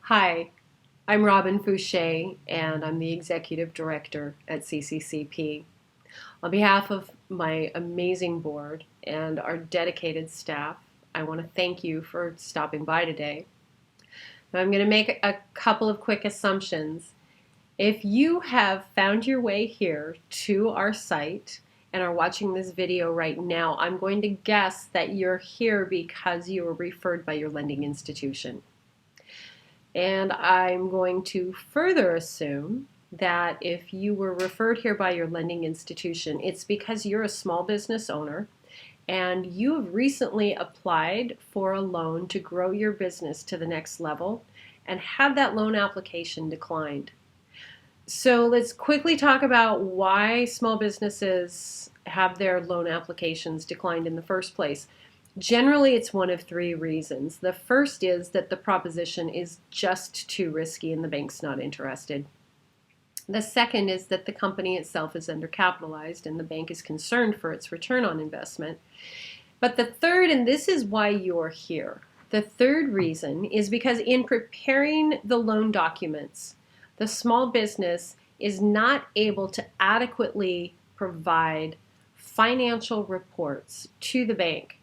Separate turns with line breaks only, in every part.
Hi, I'm Robin Fouché, and I'm the Executive Director at CCCP. On behalf of my amazing board and our dedicated staff, I want to thank you for stopping by today. Now, I'm going to make a couple of quick assumptions. If you have found your way here to our site and are watching this video right now, I'm going to guess that you're here because you were referred by your lending institution. And I'm going to further assume that if you were referred here by your lending institution, it's because you're a small business owner and you have recently applied for a loan to grow your business to the next level and had that loan application declined. So let's quickly talk about why small businesses have their loan applications declined in the first place. Generally, it's one of three reasons. The first is that the proposition is just too risky and the bank's not interested. The second is that the company itself is undercapitalized and the bank is concerned for its return on investment. But the third, and this is why you're here, the third reason is because in preparing the loan documents, the small business is not able to adequately provide financial reports to the bank,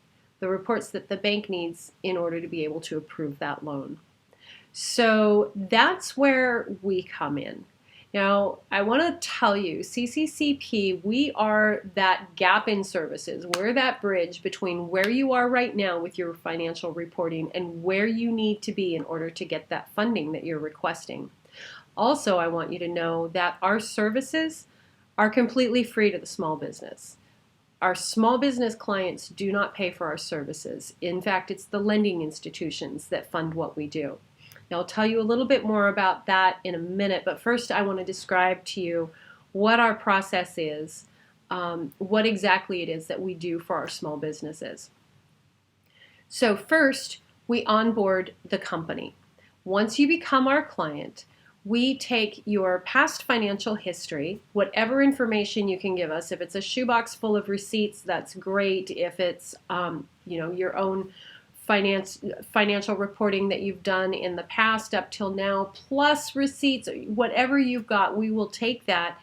the reports that the bank needs in order to be able to approve that loan. So that's where we come in. Now, I want to tell you, CCCP, we are that gap in services. We're that bridge between where you are right now with your financial reporting and where you need to be in order to get that funding that you're requesting. Also, I want you to know that our services are completely free to the small business. Our small business clients do not pay for our services. In fact, it's the lending institutions that fund what we do. Now, I'll tell you a little bit more about that in a minute, but first I want to describe to you what our process is, what exactly it is that we do for our small businesses. So first, we onboard the company. Once you become our client, we take your past financial history, whatever information you can give us. If it's a shoebox full of receipts, that's great. If it's your own financial reporting that you've done in the past up till now, plus receipts, whatever you've got, we will take that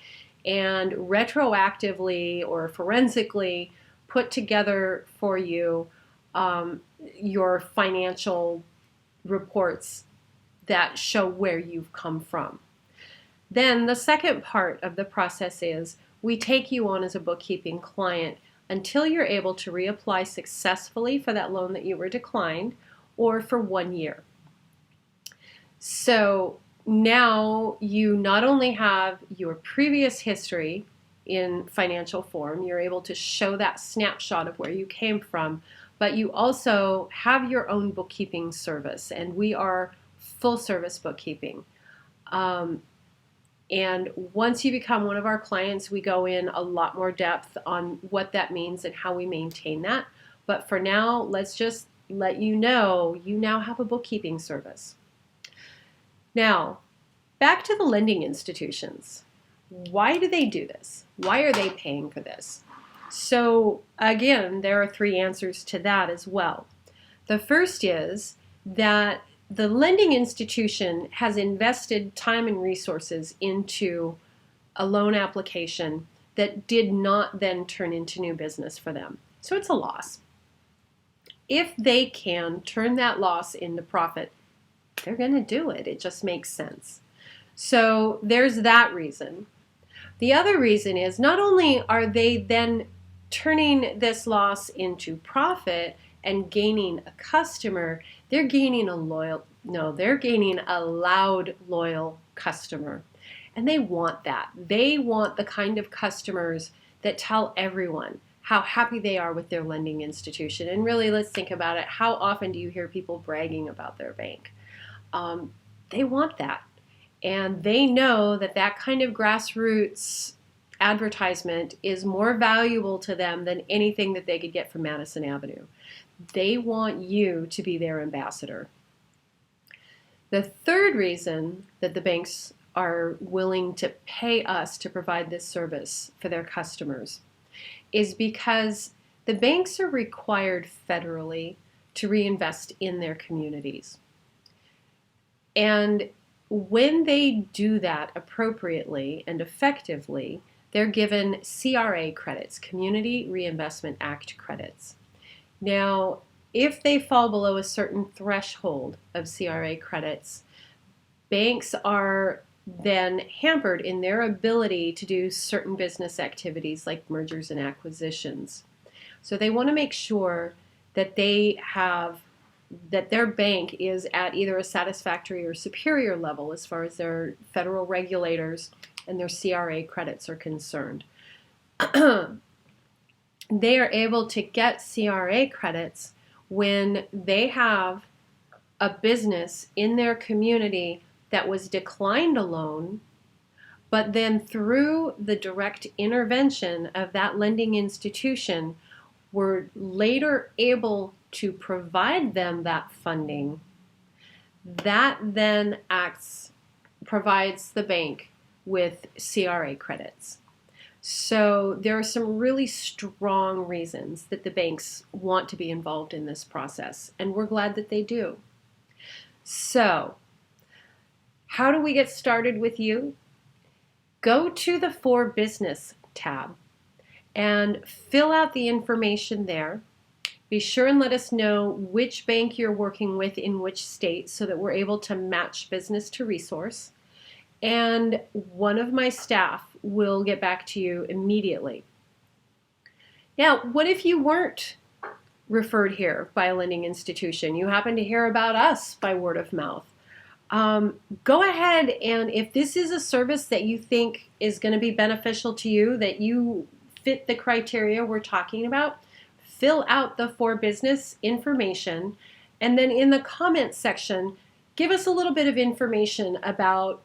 and retroactively or forensically put together for you your financial reports that show where you've come from. Then the second part of the process is we take you on as a bookkeeping client until you're able to reapply successfully for that loan that you were declined or for 1 year. So now you not only have your previous history in financial form, you're able to show that snapshot of where you came from, but you also have your own bookkeeping service, and we are full service bookkeeping. And once you become one of our clients, we go in a lot more depth on what that means and how we maintain that. But for now, let's just let you know you now have a bookkeeping service. Now, back to the lending institutions. Why do they do this? Why are they paying for this? So again, there are three answers to that as well. The first is that the lending institution has invested time and resources into a loan application that did not then turn into new business for them. So it's a loss. If they can turn that loss into profit, they're going to do it. It just makes sense. So there's that reason. The other reason is not only are they then turning this loss into profit and gaining a customer, they're gaining a loud, loyal customer. And they want that. They want the kind of customers that tell everyone how happy they are with their lending institution. And really, let's think about it. How often do you hear people bragging about their bank? They want that. And they know that that kind of grassroots advertisement is more valuable to them than anything that they could get from Madison Avenue. They want you to be their ambassador. The third reason that the banks are willing to pay us to provide this service for their customers is because the banks are required federally to reinvest in their communities. And when they do that appropriately and effectively, they're given CRA credits, Community Reinvestment Act credits. Now, if they fall below a certain threshold of CRA credits, banks are then hampered in their ability to do certain business activities like mergers and acquisitions. So they want to make sure that that their bank is at either a satisfactory or superior level as far as their federal regulators and their CRA credits are concerned. They are able to get CRA credits when they have a business in their community that was declined a loan, but then through the direct intervention of that lending institution, were later able to provide them that funding. That then provides the bank with CRA credits. So there are some really strong reasons that the banks want to be involved in this process, and we're glad that they do. So, how do we get started with you? Go to the For Business tab and fill out the information there. Be sure and let us know which bank you're working with in which state so that we're able to match business to resource. And one of my staff will get back to you immediately. Now, what if you weren't referred here by a lending institution? You happen to hear about us by word of mouth. Go ahead, and if this is a service that you think is going to be beneficial to you, that you fit the criteria we're talking about, fill out the For Business information, and then in the comments section, give us a little bit of information about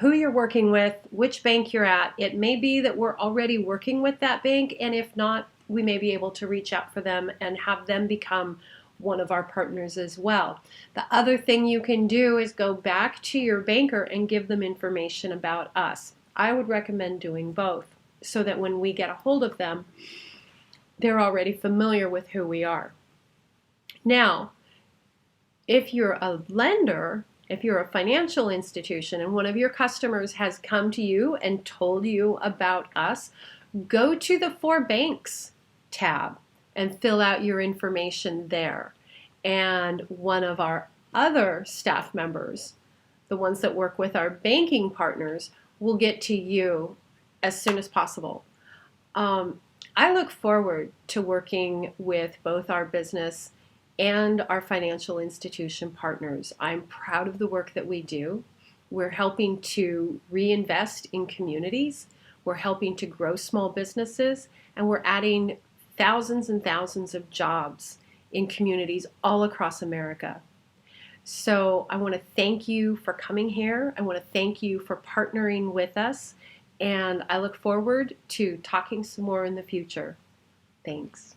who you're working with, which bank you're at. It may be that we're already working with that bank, and if not, we may be able to reach out for them and have them become one of our partners as well. The other thing you can do is go back to your banker and give them information about us. I would recommend doing both so that when we get a hold of them, they're already familiar with who we are. Now, if you're a lender, if you're a financial institution and one of your customers has come to you and told you about us, go to the For Banks tab and fill out your information there. And one of our other staff members, the ones that work with our banking partners, will get to you as soon as possible. I look forward to working with both our business and our financial institution partners. I'm proud of the work that we do. We're helping to reinvest in communities. We're helping to grow small businesses, and we're adding thousands and thousands of jobs in communities all across America. So I want to thank you for coming here. I want to thank you for partnering with us, and I look forward to talking some more in the future. Thanks.